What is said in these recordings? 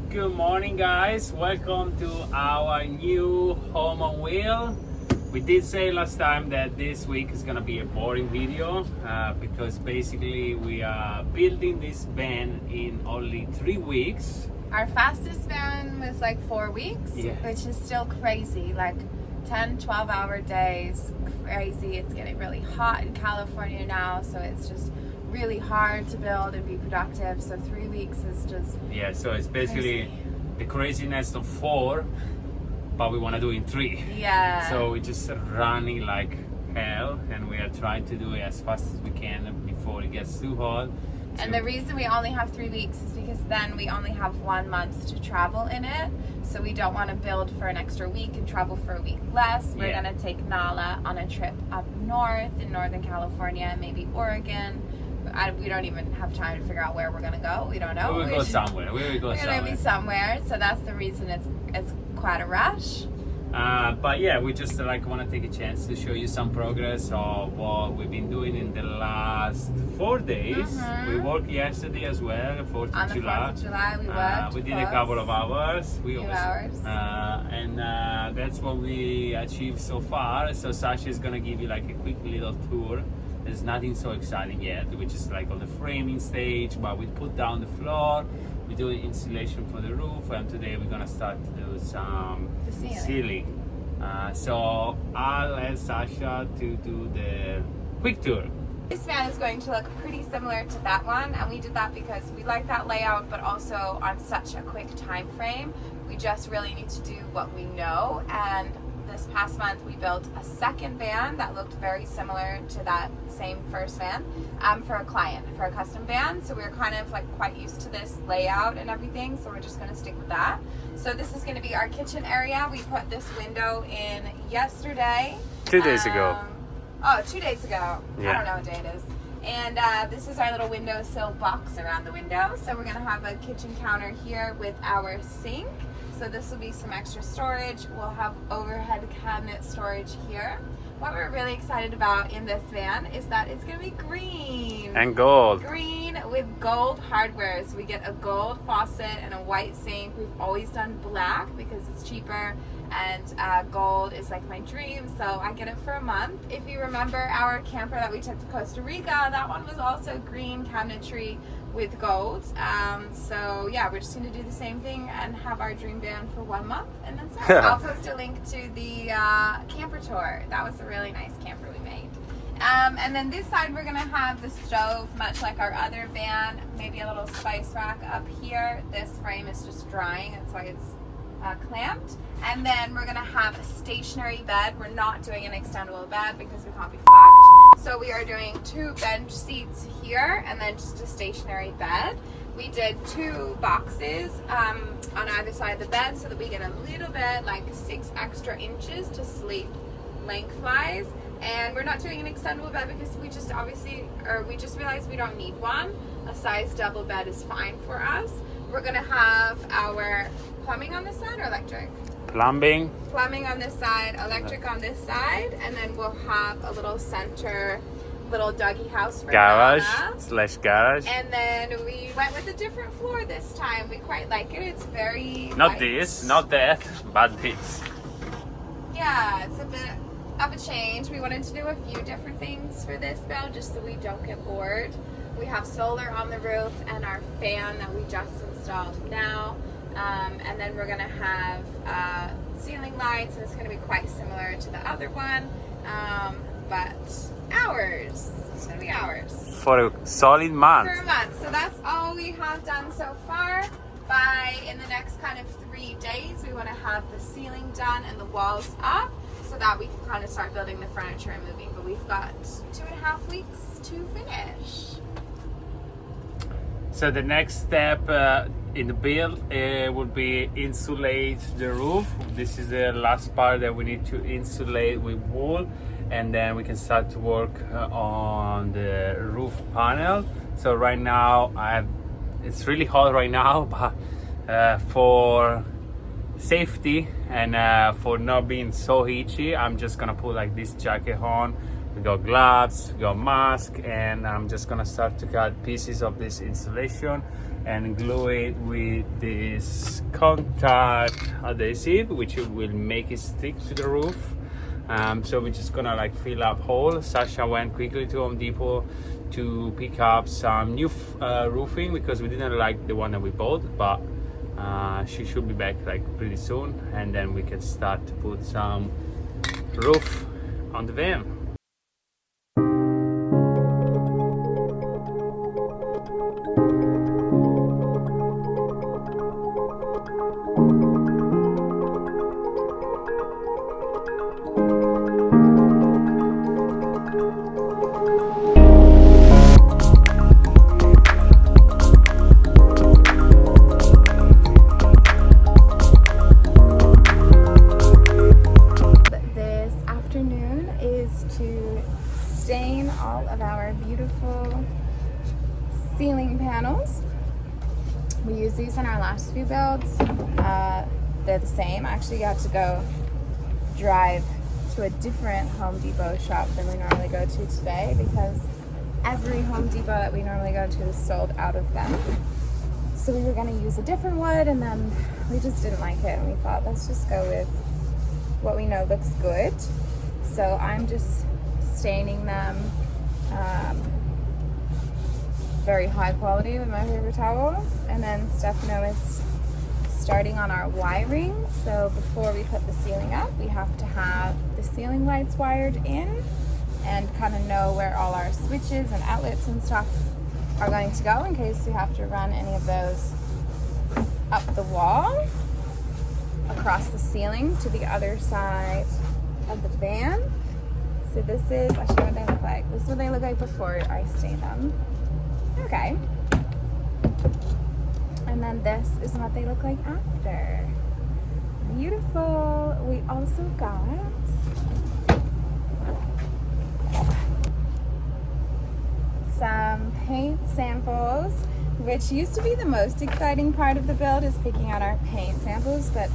Good morning, guys. Welcome to our new home on wheel. We did say last time that this week is gonna be a boring video because basically we are building this van in only 3 weeks. Our fastest van was like 4 weeks, Yeah. which is still crazy. Like 10, 12-hour days, crazy. It's getting really hot in California now, so it's just really hard to build and be productive. So 3 weeks is just So it's basically crazy. the craziness of 4, but we want to do it in 3. Yeah. So we're just running like hell, and we are trying to do it as fast as we can before it gets too hot. And the reason we only have 3 weeks is because then we only have 1 month to travel in it. So we don't want to build for an extra week and travel for a week less. We're Yeah. going to take Nala on a trip up north in Northern California, maybe Oregon. We don't even have time to figure out where we're going to go. We don't know. We will go somewhere. We will go We're going to be somewhere. So that's the reason it's quite a rush. But yeah, we just want to take a chance to show you some progress of what we've been doing in the last 4 days. We worked yesterday as well, 4th On of the July. 4th of July, we worked. We did a couple of hours. Few hours. And that's what we achieved so far. So Sasha is gonna give you like a quick little tour. There's nothing so exciting yet. We're just like on the framing stage, but we put down the floor. We're doing insulation for the roof, and today we're gonna start to do some The ceiling. So I'll let Sasha to do the quick tour. This van is going to look pretty similar to that one, and we did that because we like that layout, but also on such a quick time frame. We just really need to do what we know, and this past month we built a second van that looked very similar to that same first van for a client, for a custom van. So we were kind of like quite used to this layout and everything, so we're just going to stick with that. So this is going to be our kitchen area. We put this window in yesterday. 2 days ago. 2 days ago. Yeah. I don't know what day it is. And this is our little windowsill box around the window. So we're going to have a kitchen counter here with our sink. So this will be some extra storage. We'll have overhead cabinet storage here. What we're really excited about in this van is that it's going to be green. And gold. Green with gold hardware. So we get a gold faucet and a white sink. We've always done black because it's cheaper, and gold is like my dream, so I get it for a month. If you remember our camper that we took to Costa Rica, that one was also green cabinetry with gold. So yeah, we're just going to do the same thing and have our dream van for 1 month, and then so I'll post a link to the camper tour. That was a really nice camper we made. And then this side we're going to have the stove, much like our other van, maybe a little spice rack up here. This frame is just drying, that's why it's clamped. And then we're gonna have a stationary bed. We're not doing an extendable bed because we can't be fucked. So we are doing 2 bench seats here and then just a stationary bed. We did 2 boxes on either side of the bed so that we get a little bit, like 6 extra inches to sleep lengthwise. And we're not doing an extendable bed because we just realized we don't need one. A size double bed is fine for us. We're gonna have our plumbing on this side or electric? Plumbing. Plumbing on this side, electric on this side, and then we'll have a little center, little doggy house for Garage Nana. / garage. And then we went with a different floor this time. We quite like it. It's very Not light. this, not that, but this. Yeah, it's a bit of a change. We wanted to do a few different things for this build just so we don't get bored. We have solar on the roof and our fan that we just installed now. And then we're going to have ceiling lights, and it's going to be quite similar to the other one. But ours. It's going to be ours. For a solid month. For a month. So that's all we have done so far. In the next kind of 3 days, we want to have the ceiling done and the walls up so that we can kind of start building the furniture and moving. But we've got 2.5 weeks to finish. So the next step in the build would be insulate the roof. This is the last part that we need to insulate with wool, and then we can start to work on the roof panel. So right now it's really hot right now, but for safety and for not being so itchy, I'm just gonna put like this jacket on. We got gloves, we got mask, and I'm just gonna start to cut pieces of this insulation and glue it with this contact adhesive, which will make it stick to the roof. So we're just gonna like fill up hole. Sasha went quickly to Home Depot to pick up some new roofing because we didn't like the one that we bought, but she should be back like pretty soon, and then we can start to put some roof on the van. Stain all of our beautiful ceiling panels. We use these in our last few builds. They're the same. I actually got to go drive to a different Home Depot shop than we normally go to today because every Home Depot that we normally go to is sold out of them. So we were going to use a different wood, and then we just didn't like it, and we thought, let's just go with what we know looks good. So I'm just staining them very high quality with my paper towel, and then Stefano is starting on our wiring. So before we put the ceiling up, we have to have the ceiling lights wired in and kind of know where all our switches and outlets and stuff are going to go in case we have to run any of those up the wall, across the ceiling to the other side of the van. So this is, I'll show you what they look like. This is what they look like before I stain them. Okay. And then this is what they look like after. Beautiful. We also got some paint samples, which used to be the most exciting part of the build, is picking out our paint samples, but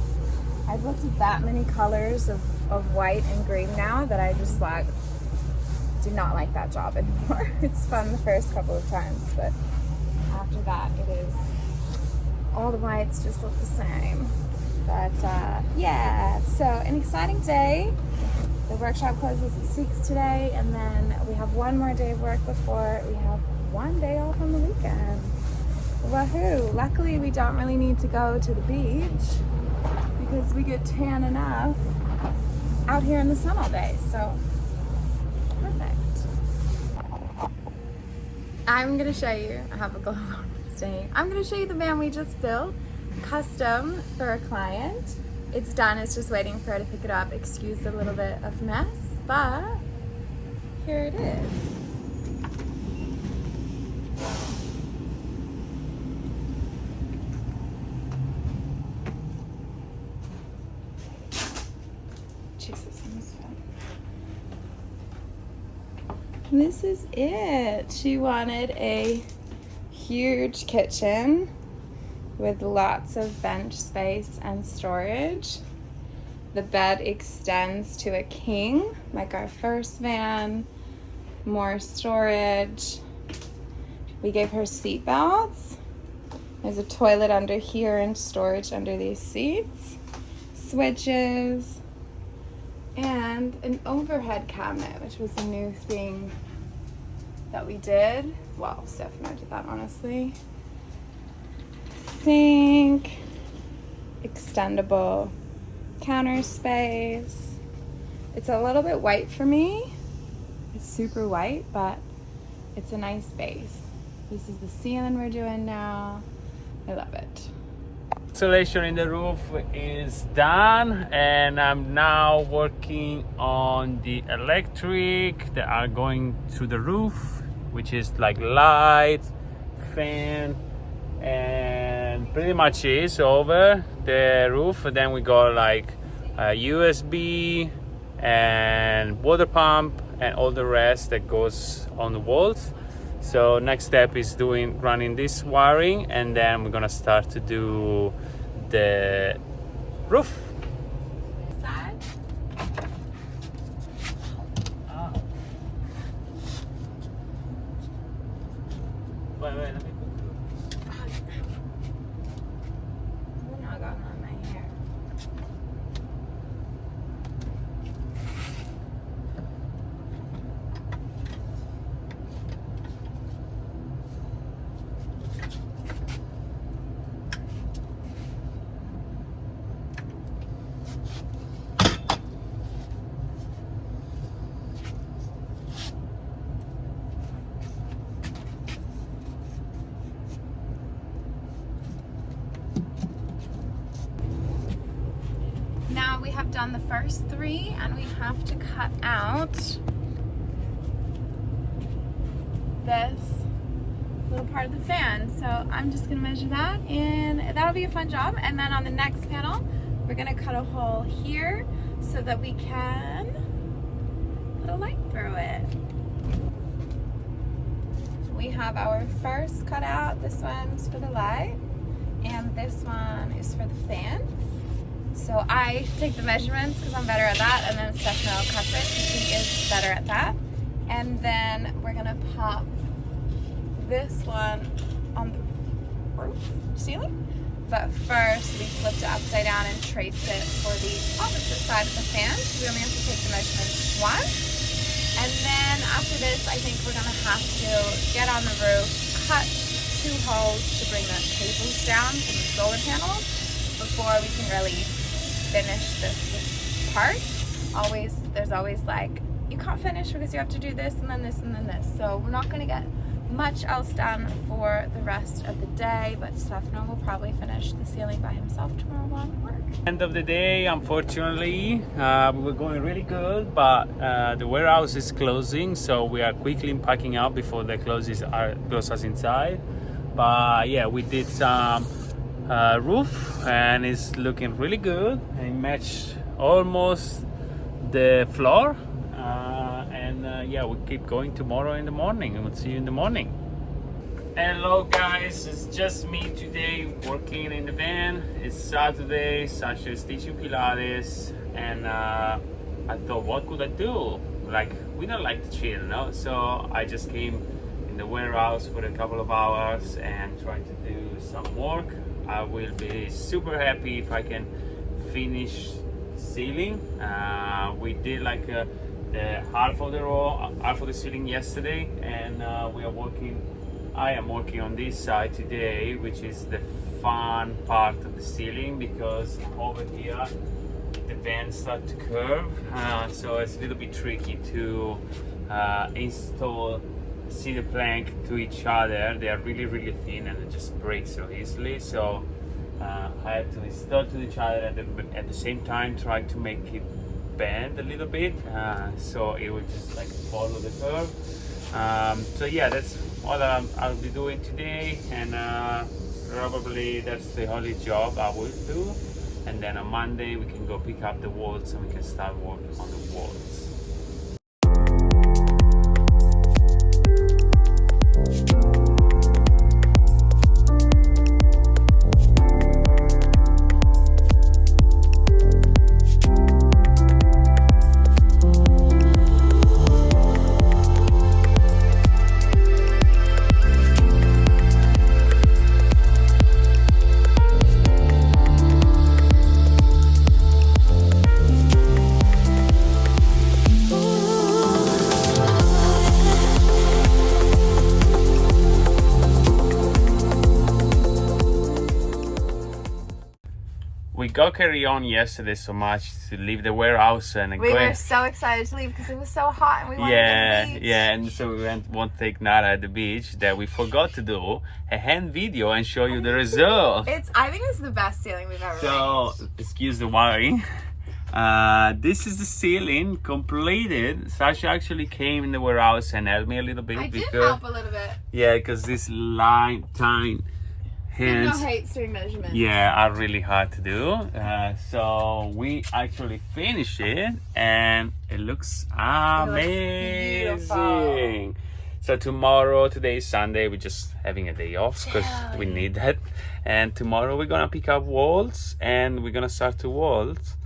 I've looked at that many colors of white and green now that I just like do not like that job anymore. It's fun the first couple of times, but after that it is all the whites just look the same. But yeah, so an exciting day. The workshop closes at 6 today, and then we have one more day of work before we have one day off on the weekend. Woohoo! Luckily we don't really need to go to the beach because we get tan enough out here in the sun all day, so perfect. I'm gonna show you, I have a glove on staying. I'm gonna show you the van we just built, custom for a client. It's done, it's just waiting for her to pick it up. Excuse the little bit of mess, but here it is. This is it. She wanted a huge kitchen with lots of bench space and storage. The bed extends to a king, like our first van. More storage. We gave her seat belts. There's a toilet under here and storage under these seats. Switches. And an overhead cabinet, which was a new thing that we did. Well, Stefano did that, honestly. Sink, extendable counter space. It's a little bit white for me. It's super white, but it's a nice space. This is the ceiling we're doing now. I love it. Insulation in the roof is done, and I'm now working on the electric that are going through the roof, which is like light, fan, and pretty much is over the roof. And then we got like a USB and water pump and all the rest that goes on the walls. So next step is running this wiring, and then we're gonna start to do the roof. Side. Wait, let me put have done the first 3 and we have to cut out this little part of the fan. So I'm just gonna measure that and that'll be a fun job. And then on the next panel, we're gonna cut a hole here so that we can put a light through it. We have our first cutout. This one's for the light and this one is for the fan. So I take the measurements because I'm better at that, and then Stefano cuts it because he is better at that. And then we're gonna pop this one on the roof ceiling. But first we flipped it upside down and traced it for the opposite side of the fan. We only have to take the measurements once. And then after this, I think we're gonna have to get on the roof, cut 2 holes to bring the cables down from the solar panels before we can really finish this part. There's always like, you can't finish because you have to do this and then this and then this. So we're not gonna get much else done for the rest of the day, but Stefano will probably finish the ceiling by himself tomorrow while we work. End of the day, unfortunately, we were going really good, but the warehouse is closing, so we are quickly packing up before they close us inside. But yeah, we did some roof and it's looking really good and it matched almost the floor. Yeah, we keep going tomorrow in the morning and we'll see you in the morning. Hello guys, it's just me today working in the van. It's Saturday, Sasha is teaching Pilates, and I thought, what could I do? Like, we don't like to chill, no? So I just came in the warehouse for a couple of hours and trying to do some work. I will be super happy if I can finish ceiling. We did like the half of the ceiling yesterday, and I am working on this side today, which is the fun part of the ceiling, because over here the vents start to curve, so it's a little bit tricky to install cedar plank to each other. They are really thin and it just breaks so easily. So I had to install to each other at the same time, try to make it bend a little bit, so it will just like follow the curve. So yeah, that's what I'll be doing today, and probably that's the only job I will do. And then on Monday we can go pick up the walls and we can start working on the walls. We got carry on yesterday so much to leave the warehouse and we were so excited to leave because it was so hot and we wanted to go to the beach. And so we won't take Nara at the beach, that we forgot to do a hand video and show you the result. I think it's the best ceiling we've ever made. Excuse the wiring. This is the ceiling completed. Sasha actually came in the warehouse and helped me a little bit. I did help a little bit. Yeah, because this tiny hands, Stefano hates doing measurements. yeah, are really hard to do. So we actually finished it and it looks amazing. So today is Sunday, we're just having a day off because we need that. And tomorrow we're gonna pick up walls and we're gonna start to walls.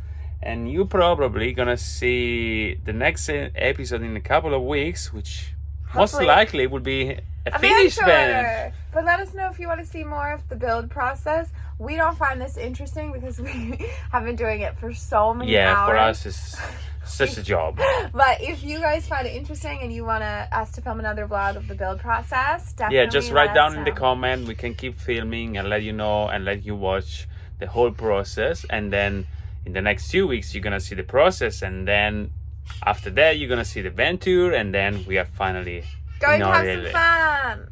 And you're probably gonna see the next episode in a couple of weeks, which most likely will be a finished van. But let us know if you want to see more of the build process. We don't find this interesting because we have been doing it for so many hours. Yeah, for us it's such a job. But if you guys find it interesting and you want us to film another vlog of the build process, definitely just write down in the comment. We can keep filming and let you know and let you watch the whole process. And then in the next 2 weeks you're gonna see the process, and then after that you're gonna see the van tour, and then we are finally going to have some fun.